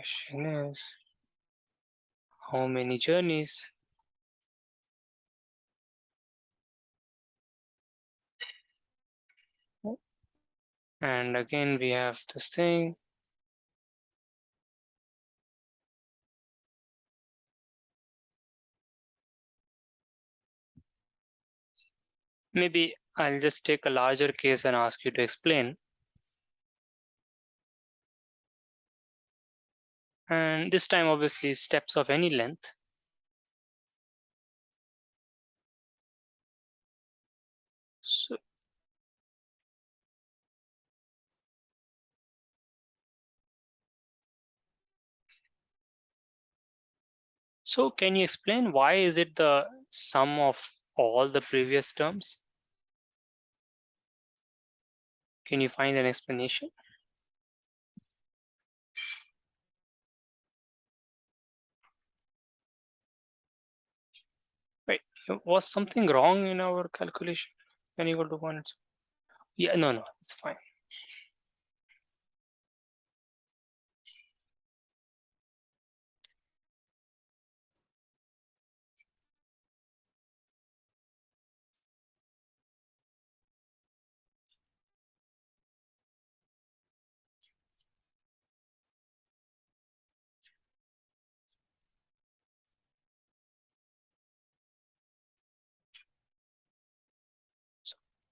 question is how many journeys? And again, we have this thing. Maybe I'll just take a larger case and ask you to explain. And this time, obviously, steps of any length. So can you explain why is it the sum of all the previous terms? Can you find an explanation? Right. Was something wrong in our calculation? Can you go to one? Yeah, no, it's fine.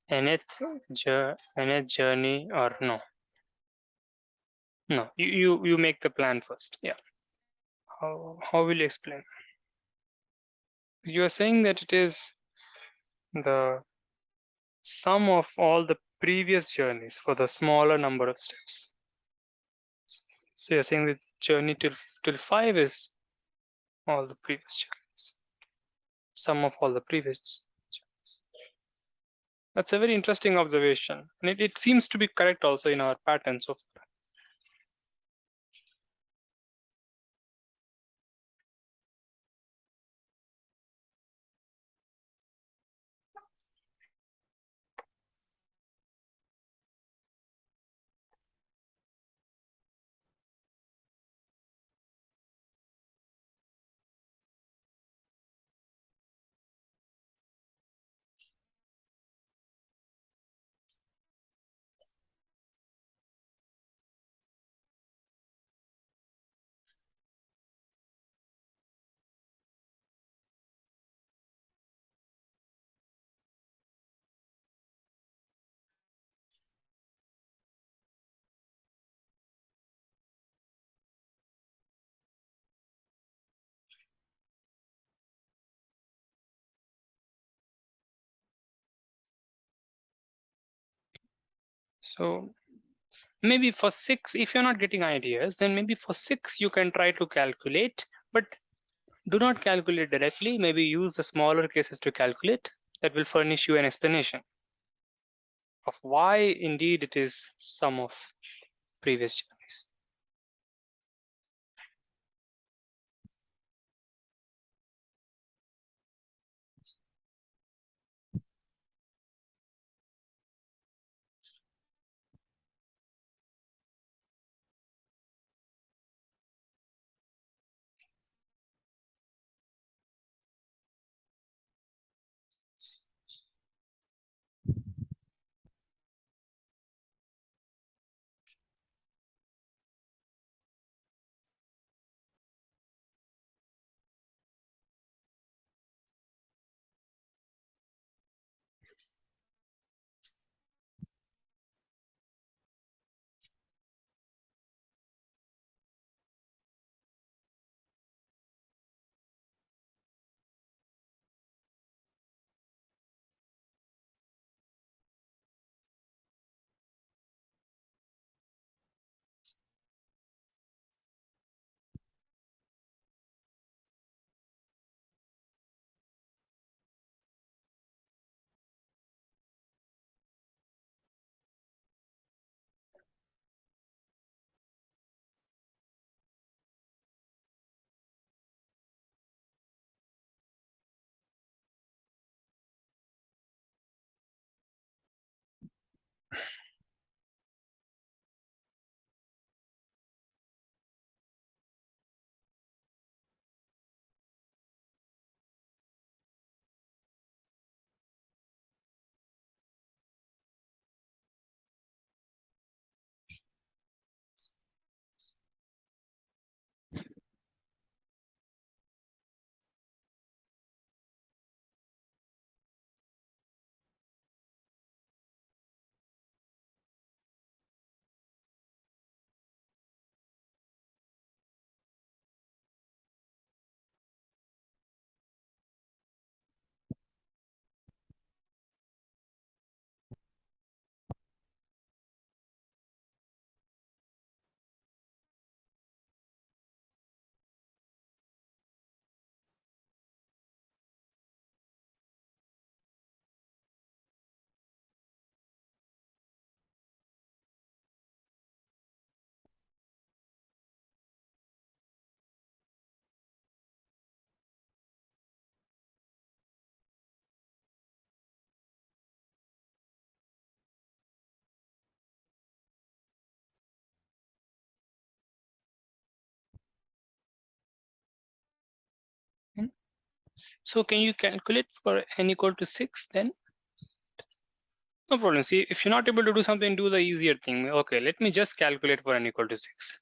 Nth journey or no? No, you make the plan first. Yeah. How will you explain? You are saying that it is the sum of all the previous journeys for the smaller number of steps. So you're saying the journey till 5 is all the previous journeys, sum of all the previous journeys. That's a very interesting observation, and it seems to be correct also in our pattern so far. So maybe for 6, if you're not getting ideas, then maybe for 6 you can try to calculate, but do not calculate directly. Maybe use the smaller cases to calculate. That will furnish you an explanation of why indeed it is sum of previous journeys. So can you calculate for n equal to 6 then? No problem. See, if you're not able to do something, do the easier thing. Okay, let me just calculate for n equal to 6.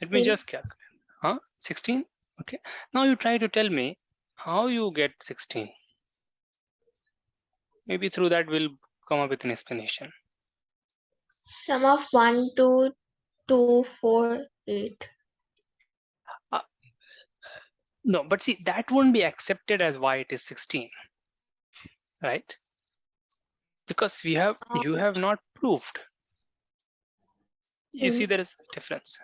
Let me just calculate. 16? Okay. Now you try to tell me how you get 16. Maybe through that we'll come up with an explanation. Sum of 1, 2, 2, 4, 8. Uh, no, but see, that won't be accepted as why it is 16, right? Because you have not proved. You see, there is a difference.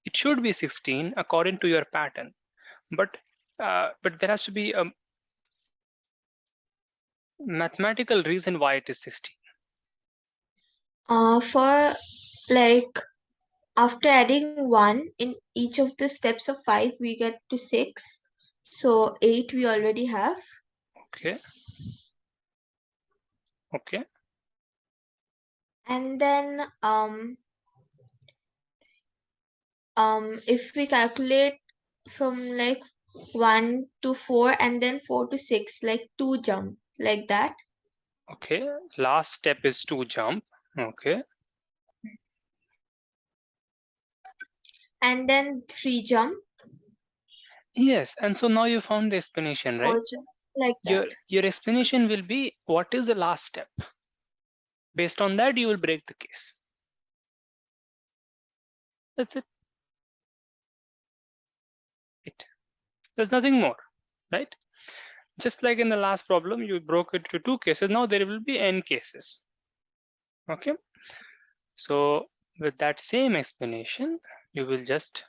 It should be 16 according to your pattern, but there has to be a mathematical reason why it is 16. For like after adding 1 in each of the steps of 5, we get to 6. So 8 we already have. Okay. Okay. And then if we calculate from like 1 to 4 and then 4 to 6, like 2 jump like that. Okay. Last step is to jump. Okay. And then 3 jump, Yes. And so now you found the explanation, 4 right? jump like that. Your explanation will be what is the last step. Based on that, you will break the case. That's it. There's nothing more, right? Just like in the last problem, you broke it to 2 cases. Now there will be n cases. Okay. So with that same explanation, you will just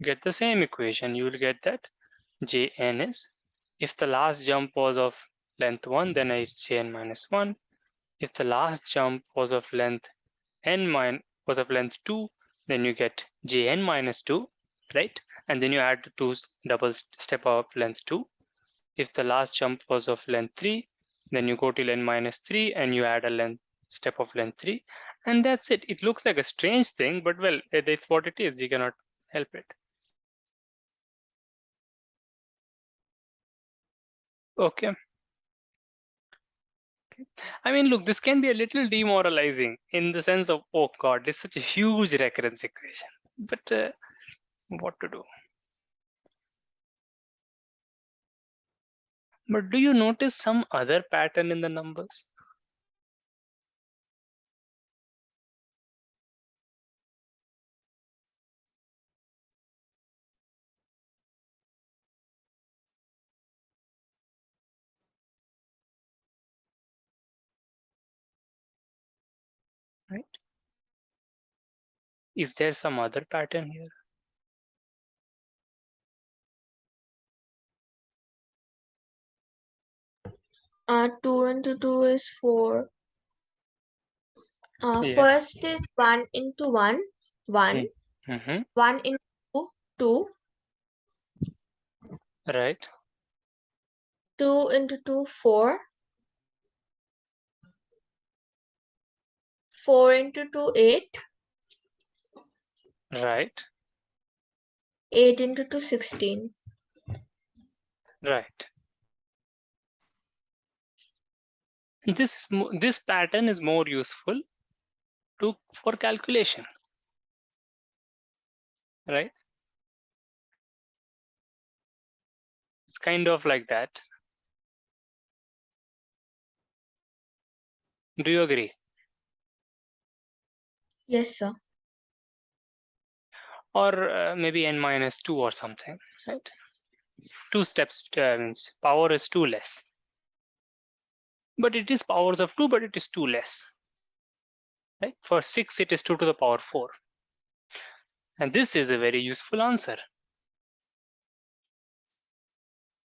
get the same equation. You will get that Jn is, if the last jump was of length 1, then it's Jn minus 1. If the last jump was of length was of length 2, then you get Jn minus 2, right? And then you add the two double step of length 2. If the last jump was of length 3, then you go till n minus 3 and you add a step of length 3. And that's it. It looks like a strange thing, but well, that's what it is. You cannot help it. Okay. I mean, look, this can be a little demoralizing in the sense of, oh God, this is such a huge recurrence equation. But what to do? But do you notice some other pattern in the numbers? Right? Is there some other pattern here? 2 into 2 is 4. Yes. First is 1 into 1, 1. Mm-hmm. 1 into 2, 2. Right. 2 into 2, 4. 4 into 2, 8. Right. 8 into 2, 16. Right. This pattern is more useful for calculation, right? It's kind of like that. Do you agree? Yes, sir. Or maybe n minus 2 or something, right? 2 steps means power is 2 less. But it is powers of 2, but it is 2 less. Right? For 6, it is 2 to the power 4. And this is a very useful answer.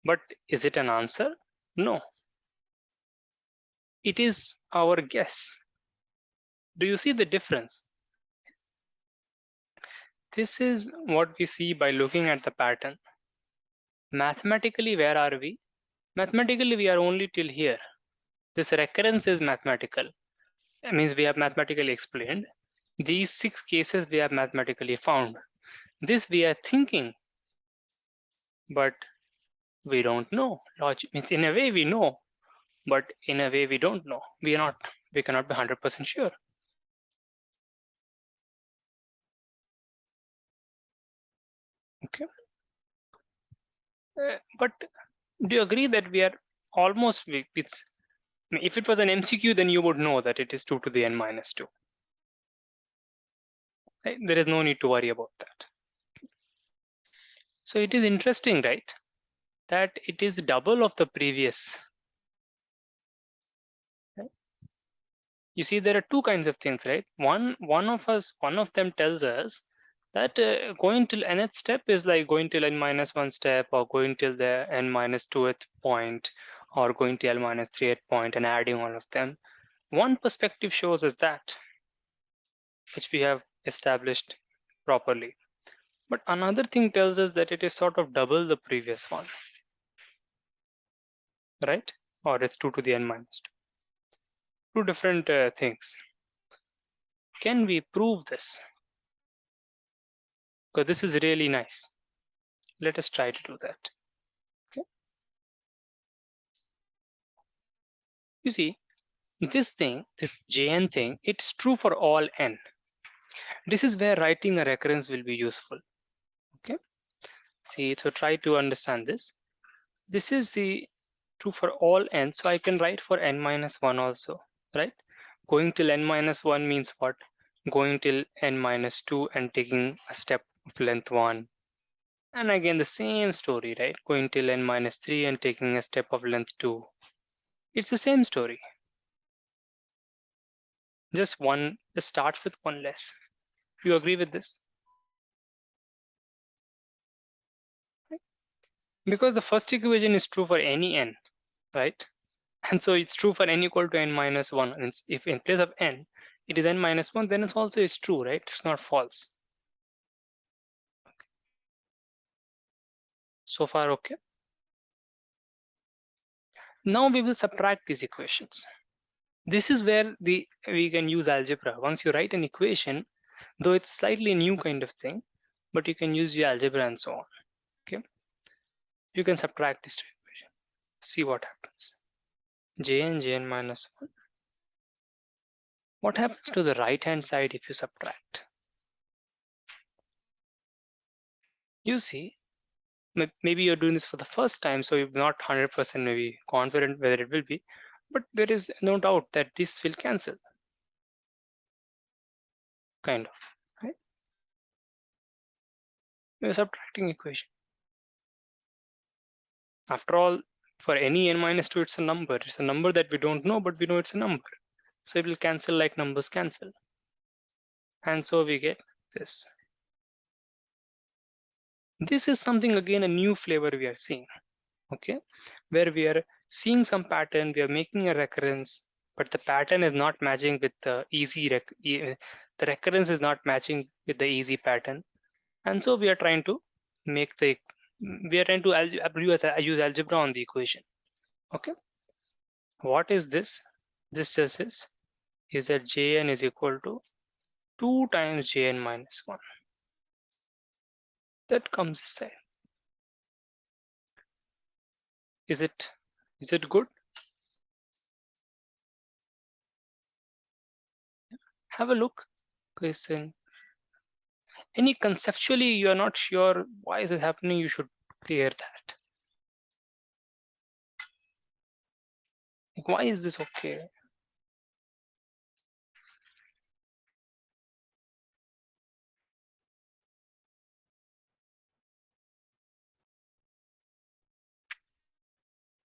But is it an answer? No. It is our guess. Do you see the difference? This is what we see by looking at the pattern. Mathematically, where are we? Mathematically, we are only till here. This recurrence is mathematical. That means we have mathematically explained. These 6 cases we have mathematically found. This we are thinking, but We don't know. Logic means in a way we know, but in a way we don't know. We cannot be 100% sure. Okay. But do you agree that we are almost, it's, if it was an MCQ, then you would know that it is 2 to the n minus 2. Right? There is no need to worry about that. So it is interesting, right, that it is double of the previous. Right? You see, there are two kinds of things, right? One of them tells us that going till nth step is like going till n minus 1 step, or going till the n minus 2th point, or going till n minus 3th point and adding all of them. One perspective shows us that, which we have established properly. But another thing tells us that it is sort of double the previous one, right? Or it's 2 to the n minus 2. Two different things. Can we prove this? Because this is really nice. Let us try to do that. Okay. You see, this thing, this Jn thing, it's true for all n. This is where writing a recurrence will be useful. Okay. See, so try to understand this. This is the true for all n, so I can write for n minus 1 also, right? Going till n minus 1 means what? Going till n minus 2 and taking a step of length 1. And again, the same story, right? Going till n minus 3 and taking a step of length 2. It's the same story. Just start with one less. You agree with this? Because the first equation is true for any n, right? And so it's true for n equal to n minus 1. And if in place of n, it is n minus 1, then it also is true, right? It's not false. So far, okay? Now we will subtract these equations. This is where we can use algebra. Once you write an equation, though it's slightly new kind of thing, but you can use your algebra and so on. Okay, you can subtract this equation. See what happens. Jn minus 1. What happens to the right hand side if you subtract? You see, maybe you're doing this for the first time, so you're not 100% maybe confident whether it will be, but there is no doubt that this will cancel, kind of, right? We're subtracting equation. After all, for any n minus 2, it's a number. It's a number that we don't know, but we know it's a number. So it will cancel like numbers cancel. And so we get this. This is something, again, a new flavor we are seeing, okay? Where we are seeing some pattern, we are making a recurrence, but the pattern is not matching with the the recurrence is not matching with the easy pattern. And so we are trying to use algebra on the equation, okay? What is this? This just is that Jn is equal to 2 times Jn minus 1. That comes inside. Is it good? Have a look. Question. Any conceptually you are not sure why is it happening, you should clear that. Like, why is this okay?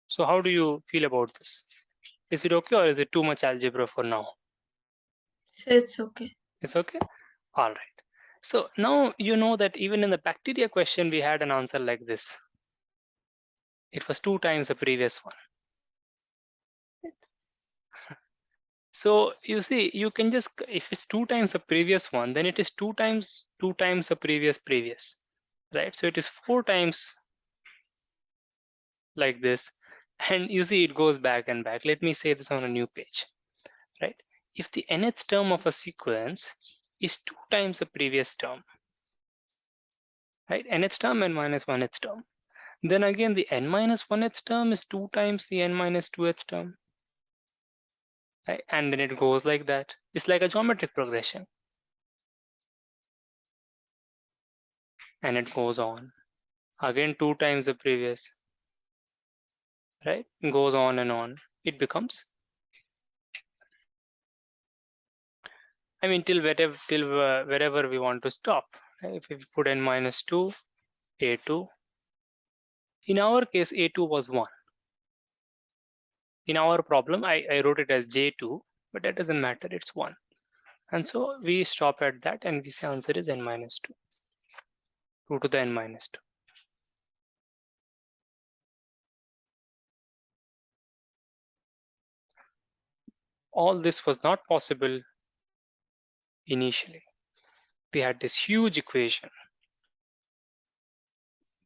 So how do you feel about this? Is it okay, or is it too much algebra for now? So it's okay. It's okay? All right. So now you know that even in the bacteria question, we had an answer like this. It was 2 times the previous one. So you see, you can just, if it's 2 times the previous one, then it is 2 times the previous, right? So it is 4 times like this. And you see, it goes back and back. Let me say this on a new page, right? If the nth term of a sequence is 2 times the previous term, right? Nth term and minus 1th term, Then again, the n minus 1th term is 2 times the n minus 2th term. Right? And then it goes like that. It's like a geometric progression. And it goes on. Again, 2 times the previous. Right? It goes on and on. It becomes, I mean, till wherever we want to stop. Right? If we put n minus 2, a2. In our case, a2 was 1. In our problem, I wrote it as j2, but that doesn't matter. It's 1. And so we stop at that and we say answer is n minus 2. 2 to the n minus 2. All this was not possible initially. We had this huge equation.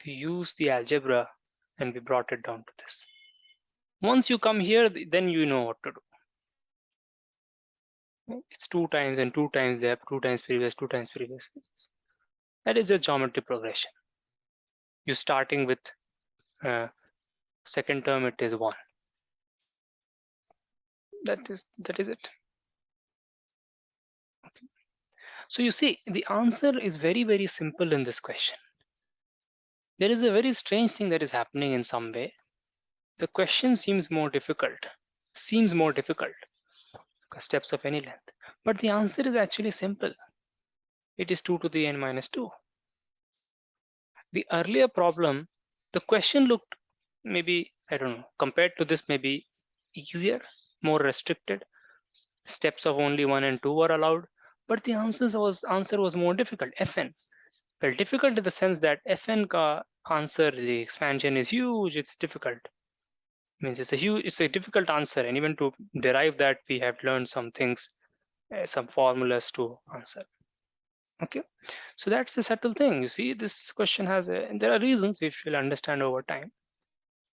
We used the algebra and we brought it down to this. Once you come here, then you know what to do. It's 2 times and 2 times there, 2 times previous, 2 times previous. That is a geometry progression. You starting with second term, it is 1. That is it. Okay. So you see, the answer is very, very simple in this question. There is a very strange thing that is happening in some way. The question seems more difficult, because steps of any length. But the answer is actually simple. It is 2 to the n minus 2. The earlier problem, the question looked maybe, I don't know, compared to this, maybe easier, more restricted. Steps of only 1 and 2 were allowed, but the answer was more difficult. Fn. Well, difficult in the sense that Fn ka answer, the expansion is huge, it's difficult. Means it's a difficult answer, and even to derive that, we have learned some things, some formulas to answer. Okay, so that's the subtle thing. You see, this question has and there are reasons which we'll understand over time,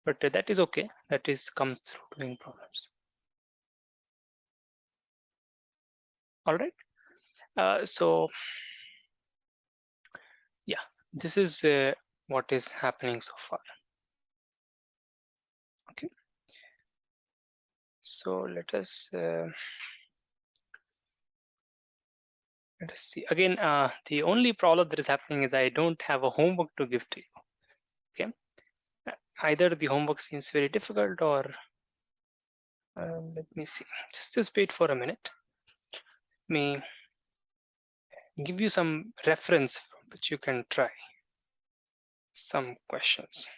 but that is okay. That is comes through doing problems. All right. So yeah, this is what is happening so far. Okay. So let us see. Again, the only problem that is happening is I don't have a homework to give to you. Okay. Either the homework seems very difficult or let me see. Just wait for a minute. Let me give you some reference from which you can try some questions.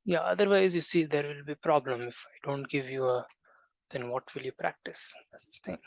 Yeah, otherwise you see there will be problem if I don't give you a, then what will you practice? That's the thing.